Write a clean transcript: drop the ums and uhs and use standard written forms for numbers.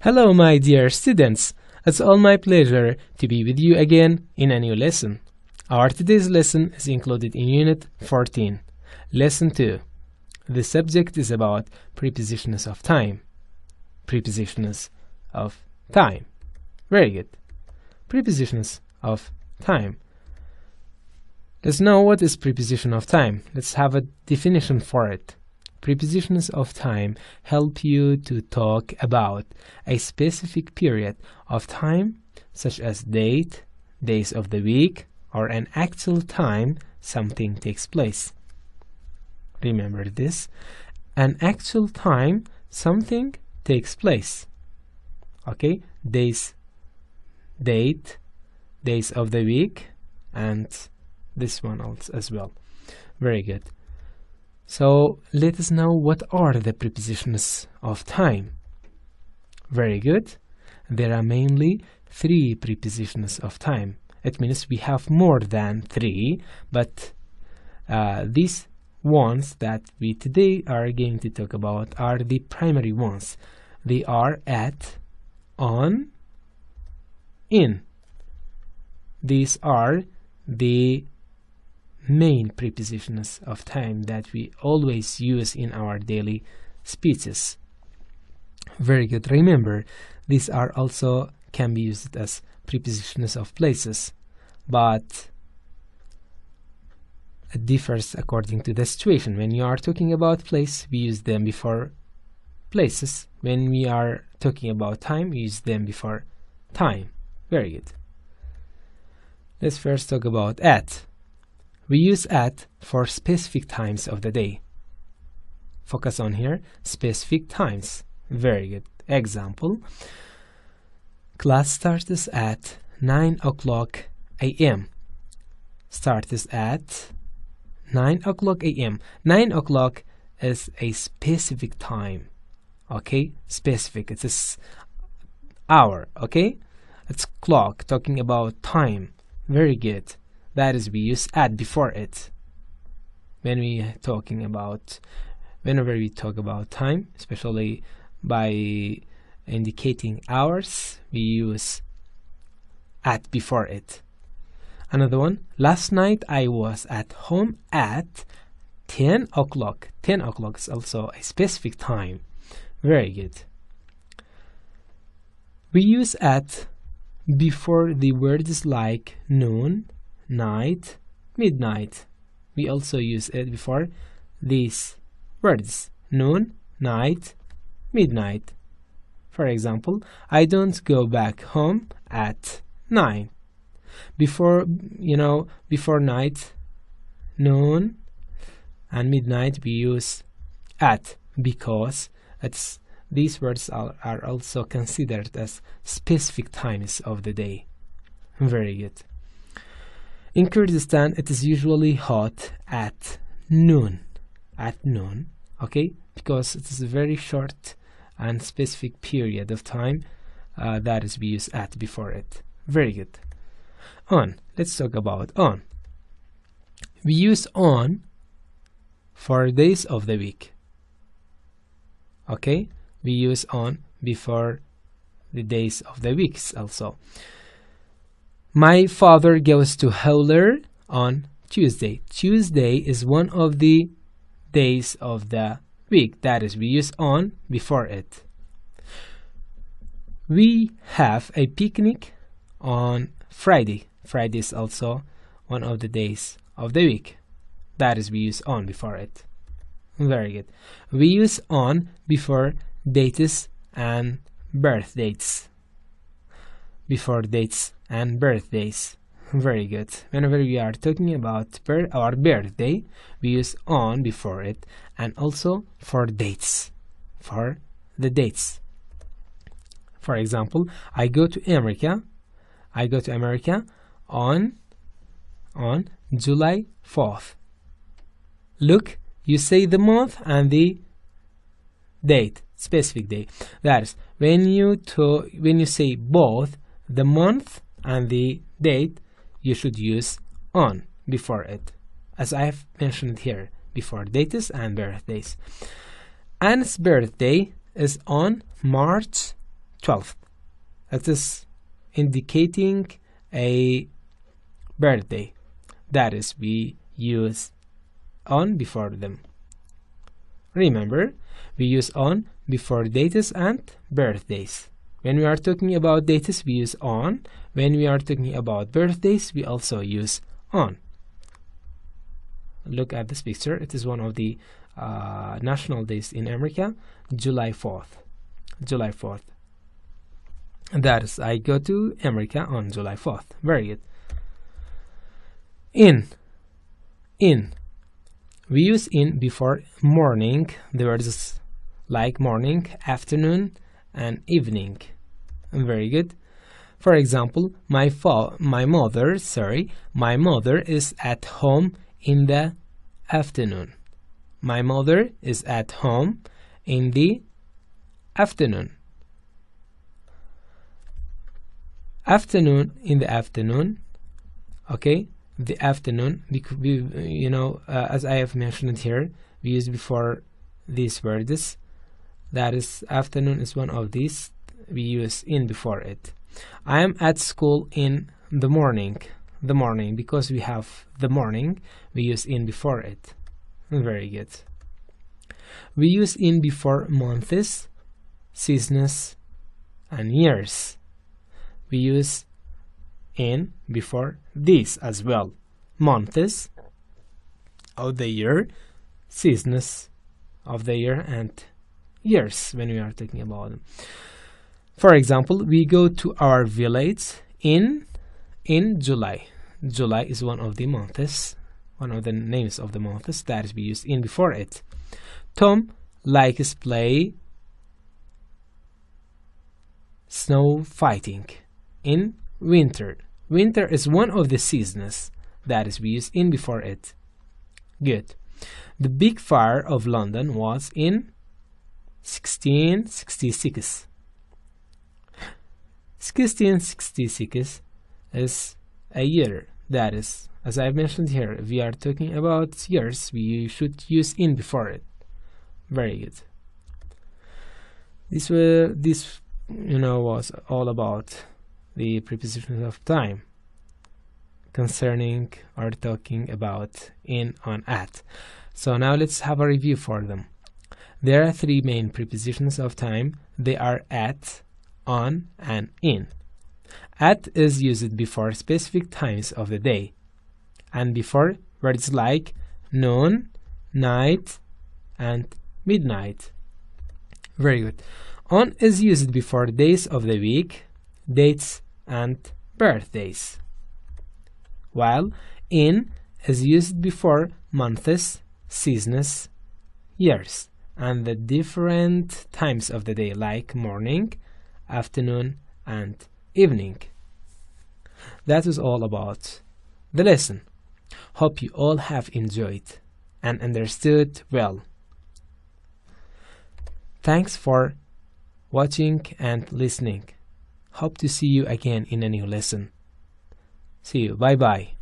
Hello, my dear students. It's all my pleasure to be with you again in a new lesson. Our today's lesson is included in Unit 14, Lesson 2. The subject is about prepositions of time. Prepositions of time. Very good. Prepositions of time. Let's know what is preposition of time. Let's have a definition for it. Prepositions of time help you to talk about a specific period of time, such as date, days of the week, or an actual time something takes place. Remember this. An actual time something takes place. Okay? Days, date, days of the week, and this one also as well. Very good. So let us know what are the prepositions of time. Very good. There are mainly 3 prepositions of time. It means we have more than 3, but these ones that we today are going to talk about are the primary ones. They are at, on, in. These are the main prepositions of time that we always use in our daily speeches. Very good. Remember, these are also can be used as prepositions of places, but it differs according to the situation. When you are talking about place, we use them before places. When we are talking about time, we use them before time. Very good. Let's first talk about at. We use at for specific times of the day. Focus on here, specific times. Very good. Example, class starts at 9 o'clock a.m. Starts at 9 o'clock a.m. 9 o'clock is a specific time. Okay? Specific. It's an hour. Okay? It's clock, talking about time. Very good. That is, we use at before it when we talking about, whenever we talk about time, especially by indicating hours, we use at before it. Another one, last night I was at home at 10 o'clock. 10 o'clock is also a specific time. Very good. We use at before the words like noon, night, midnight. We also use it before these words, noon, night, midnight. For example, I don't go back home at 9. Before night, noon, and midnight, we use at because these words are also considered as specific times of the day. Very good. In Kurdistan, it is usually hot at noon. At noon, okay? Because it is a very short and specific period of time. That is, we use at before it. Very good. On. Let's talk about on. We use on for days of the week. Okay? We use on before the days of the weeks also. My father goes to Howler on Tuesday. Tuesday is one of the days of the week. That is, we use on before it. We have a picnic on Friday. Friday is also one of the days of the week. That is, we use on before it. Very good. We use on before dates and birth dates. Before dates and birthdays. Very good. Whenever we are talking about our birthday, we use on before it, and also for dates. For the dates. For example, I go to America on July 4th. Look, you say the month and the date, specific day. That is, when you say both the month and the date, you should use on before it, as I have mentioned here before, dates and birthdays. Anne's birthday is on March 12th. That is indicating a birthday. That is, we use on before them. Remember, we use on before dates and birthdays. When we are talking about dates, we use on. When we are talking about birthdays, we also use on. Look at this picture. It is one of the national days in America, July 4th. July 4th. That is, I go to America on July 4th. Very good. In. We use in before morning. The words like morning, afternoon, and evening. Very good. For example, my mother is at home in the afternoon. My mother is at home in the afternoon. Afternoon, in the afternoon. Okay, the afternoon. As I have mentioned here, we use before these words. That is, afternoon is one of these. We use in before it. I am at school in the morning. The morning, because we have the morning, we use in before it. Very good. We use in before months, seasons, and years. We use in before these as well. Months of the year, seasons of the year, and years when we are talking about them. For example, we go to our village in July. July is one of the months, one of the names of the months that we use in before it. Tom likes play snow fighting in winter. Winter is one of the seasons that is we use in before it. Good. The big fire of London was in 1666. 1666 is a year. That is, as I mentioned here, if we are talking about years, we should use in before it. Very good. This was all about the prepositions of time concerning or talking about in, on, at. So now let's have a review for them. There are three main prepositions of time. They are at, on, and in. At is used before specific times of the day and before words like noon, night, and midnight. Very good. On is used before days of the week, dates, and birthdays, while in is used before months, seasons, years, and the different times of the day like morning, afternoon, and evening. That is all about the lesson. Hope you all have enjoyed and understood well. Thanks for watching and listening. Hope to see you again in a new lesson. See you. Bye bye.